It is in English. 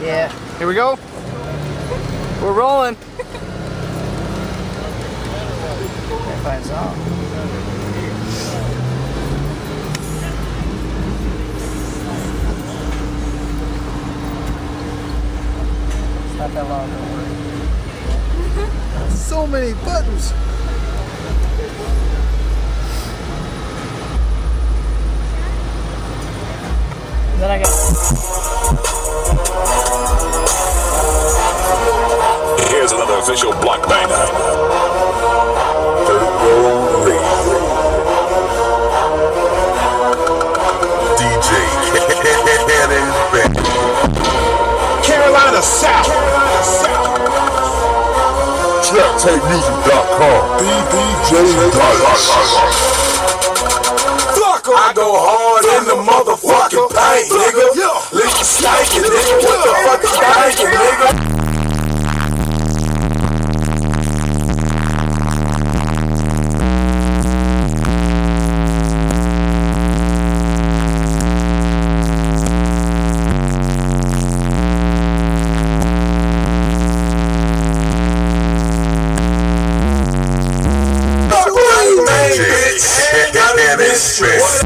Yeah. Here we go. We're rolling. Can't find a song. It's not that long, don't worry. So many buttons. Then I got. Here's another official block banger. DJ Carolina South. TrapTapeMusic.com. I go hard in the motherfucking paint, nigga. Lick you stankin', nigga. What the fuck you thinking, nigga? Bitch, got a mistress.